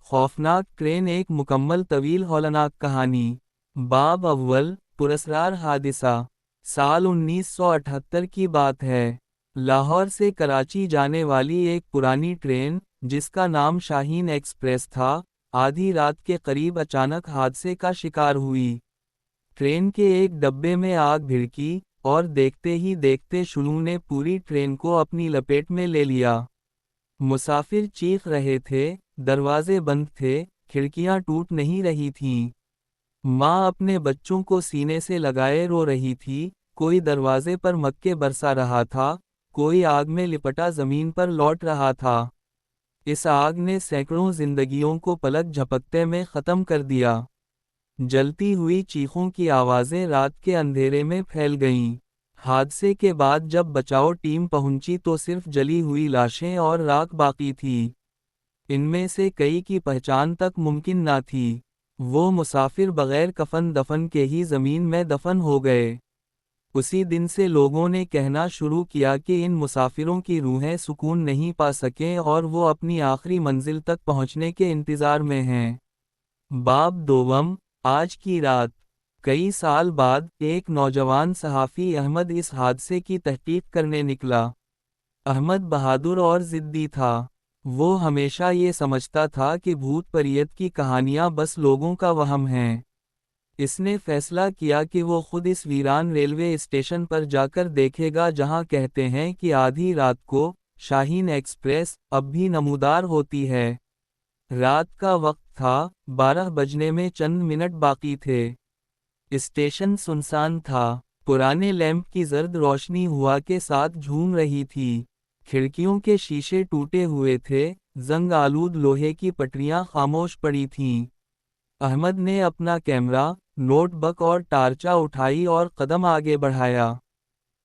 خوفناک ٹرین ایک مکمل طویل ہولناک کہانی۔ باب اول، پراسرار حادثہ۔ سال 1978 کی بات ہے۔ لاہور سے کراچی جانے والی ایک پرانی ٹرین، جس کا نام شاہین ایکسپریس تھا، آدھی رات کے قریب اچانک حادثے کا شکار ہوئی۔ ٹرین کے ایک ڈبے میں آگ بھڑکی، اور دیکھتے ہی دیکھتے شعلوں نے پوری ٹرین کو اپنی لپیٹ میں لے لیا۔ مسافر چیخ رہے تھے، دروازے بند تھے، کھڑکیاں ٹوٹ نہیں رہی تھیں۔ ماں اپنے بچوں کو سینے سے لگائے رو رہی تھی، کوئی دروازے پر مکے برسا رہا تھا، کوئی آگ میں لپٹا زمین پر لوٹ رہا تھا۔ اس آگ نے سینکڑوں زندگیوں کو پلک جھپکتے میں ختم کر دیا۔ جلتی ہوئی چیخوں کی آوازیں رات کے اندھیرے میں پھیل گئیں۔ حادثے کے بعد جب بچاؤ ٹیم پہنچی تو صرف جلی ہوئی لاشیں اور راکھ باقی تھی۔ ان میں سے کئی کی پہچان تک ممکن نہ تھی۔ وہ مسافر بغیر کفن دفن کے ہی زمین میں دفن ہو گئے۔ اسی دن سے لوگوں نے کہنا شروع کیا کہ ان مسافروں کی روحیں سکون نہیں پا سکیں اور وہ اپنی آخری منزل تک پہنچنے کے انتظار میں ہیں۔ باب دوم، آج کی رات۔ کئی سال بعد ایک نوجوان صحافی احمد اس حادثے کی تحقیق کرنے نکلا۔ احمد بہادر اور ضدی تھا۔ وہ ہمیشہ یہ سمجھتا تھا کہ بھوت پریت کی کہانیاں بس لوگوں کا وہم ہیں۔ اس نے فیصلہ کیا کہ وہ خود اس ویران ریلوے اسٹیشن پر جا کر دیکھے گا جہاں کہتے ہیں کہ آدھی رات کو شاہین ایکسپریس اب بھی نمودار ہوتی ہے۔ رات کا وقت تھا، 12 بجنے میں چند منٹ باقی تھے۔ اسٹیشن سنسان تھا، پرانے لیمپ کی زرد روشنی ہوا کے ساتھ جھوم رہی تھی۔ کھڑکیوں کے شیشے ٹوٹے ہوئے تھے، زنگ آلود لوہے کی پٹریاں خاموش پڑی تھیں۔ احمد نے اپنا کیمرہ، نوٹ بک اور ٹارچا اٹھائی اور قدم آگے بڑھایا۔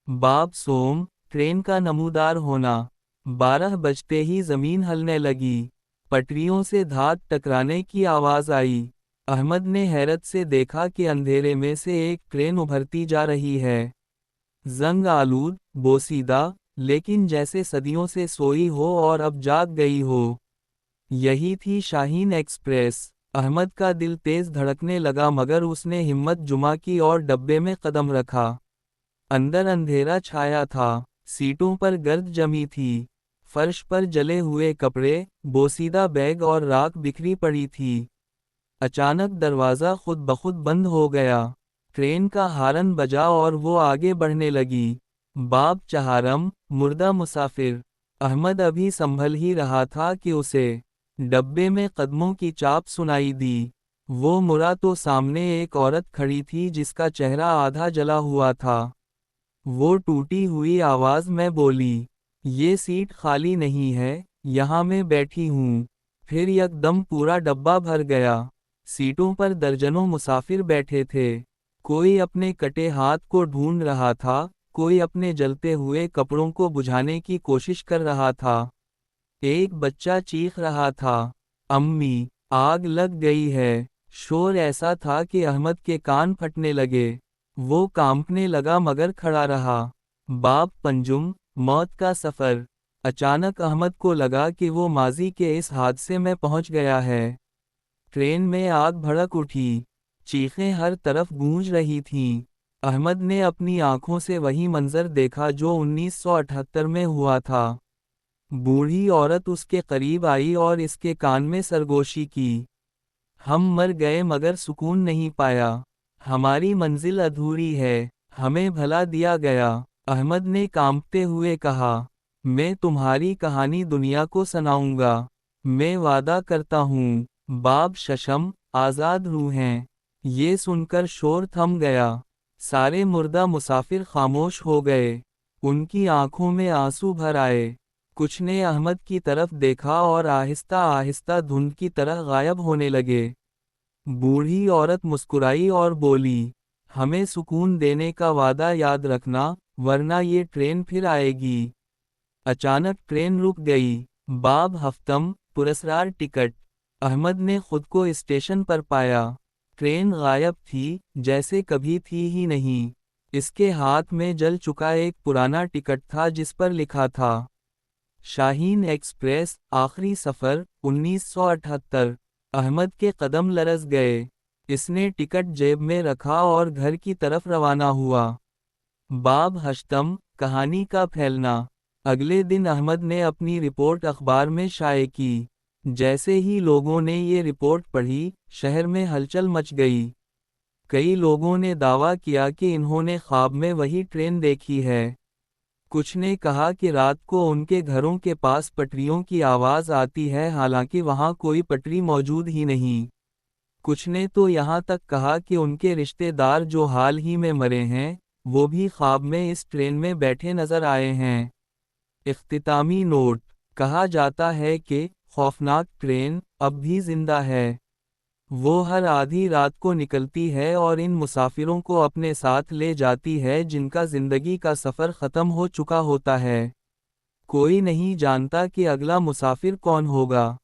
باب سوم، ٹرین کا نمودار ہونا۔ 12 بجتے ہی زمین ہلنے لگی، پٹریوں سے دھات ٹکرانے کی آواز آئی۔ احمد نے حیرت سے دیکھا کہ اندھیرے میں سے ایک ٹرین ابھرتی جا رہی ہے۔ زنگ آلود، بوسیدہ، لیکن جیسے صدیوں سے سوئی ہو اور اب جاگ گئی ہو۔ یہی تھی شاہین ایکسپریس۔ احمد کا دل تیز دھڑکنے لگا مگر اس نے ہمت جمع کی اور ڈبے میں قدم رکھا۔ اندر اندھیرا چھایا تھا، سیٹوں پر گرد جمی تھی، فرش پر جلے ہوئے کپڑے، بوسیدہ بیگ اور راکھ بکھری پڑی تھی۔ اچانک دروازہ خود بخود بند ہو گیا۔ ٹرین کا ہارن بجا اور وہ آگے بڑھنے لگی۔ باب چہارم، مردہ مسافر۔ احمد ابھی سنبھل ہی رہا تھا کہ اسے ڈبے میں قدموں کی چاپ سنائی دی۔ وہ مڑا تو سامنے ایک عورت کھڑی تھی جس کا چہرہ آدھا جلا ہوا تھا۔ وہ ٹوٹی ہوئی آواز میں بولی، یہ سیٹ خالی نہیں ہے، یہاں میں بیٹھی ہوں۔ پھر یکدم پورا ڈبہ بھر گیا۔ سیٹوں پر درجنوں مسافر بیٹھے تھے۔ کوئی اپنے کٹے ہاتھ کو ڈھونڈ رہا تھا، کوئی اپنے جلتے ہوئے کپڑوں کو بجھانے کی کوشش کر رہا تھا۔ ایک بچہ چیخ رہا تھا، امی، آگ لگ گئی ہے۔ شور ایسا تھا کہ احمد کے کان پھٹنے لگے۔ وہ کانپنے لگا مگر کھڑا رہا۔ باب پنجم، موت کا سفر۔ اچانک احمد کو لگا کہ وہ ماضی کے اس حادثے میں پہنچ گیا ہے۔ ٹرین میں آگ بھڑک اٹھی، چیخیں ہر طرف گونج رہی تھیں۔ احمد نے اپنی آنکھوں سے وہی منظر دیکھا جو 1978 میں ہوا تھا۔ بوڑھی عورت اس کے قریب آئی اور اس کے کان میں سرگوشی کی، ہم مر گئے مگر سکون نہیں پایا، ہماری منزل ادھوری ہے، ہمیں بھلا دیا گیا۔ احمد نے کانپتے ہوئے کہا، میں تمہاری کہانی دنیا کو سناؤں گا، میں وعدہ کرتا ہوں۔ باب ششم، آزاد روحیں۔ یہ سن کر شور تھم گیا۔ سارے مردہ مسافر خاموش ہو گئے، ان کی آنکھوں میں آنسو بھر آئے۔ کچھ نے احمد کی طرف دیکھا اور آہستہ آہستہ دھند کی طرح غائب ہونے لگے۔ بوڑھی عورت مسکرائی اور بولی، ہمیں سکون دینے کا وعدہ یاد رکھنا، ورنہ یہ ٹرین پھر آئے گی۔ اچانک ٹرین رک گئی۔ باب ہفتم، پراسرار ٹکٹ۔ احمد نے خود کو اسٹیشن پر پایا۔ ٹرین غائب تھی، جیسے کبھی تھی ہی نہیں۔ اس کے ہاتھ میں جل چکا ایک پرانا ٹکٹ تھا جس پر لکھا تھا، شاہین ایکسپریس، آخری سفر، 1978۔ احمد کے قدم لرز گئے۔ اس نے ٹکٹ جیب میں رکھا اور گھر کی طرف روانہ ہوا۔ باب ہشتم، کہانی کا پھیلنا۔ اگلے دن احمد نے اپنی رپورٹ اخبار میں شائع کی۔ جیسے ہی لوگوں نے یہ رپورٹ پڑھی، شہر میں ہلچل مچ گئی۔ کئی لوگوں نے دعویٰ کیا کہ انہوں نے خواب میں وہی ٹرین دیکھی ہے۔ کچھ نے کہا کہ رات کو ان کے گھروں کے پاس پٹریوں کی آواز آتی ہے، حالانکہ وہاں کوئی پٹری موجود ہی نہیں۔ کچھ نے تو یہاں تک کہا کہ ان کے رشتہ دار جو حال ہی میں مرے ہیں، وہ بھی خواب میں اس ٹرین میں بیٹھے نظر آئے ہیں۔ اختتامی نوٹ: کہا جاتا ہے کہ خوفناک ٹرین اب بھی زندہ ہے۔ وہ ہر آدھی رات کو نکلتی ہے اور ان مسافروں کو اپنے ساتھ لے جاتی ہے جن کا زندگی کا سفر ختم ہو چکا ہوتا ہے۔ کوئی نہیں جانتا کہ اگلا مسافر کون ہوگا۔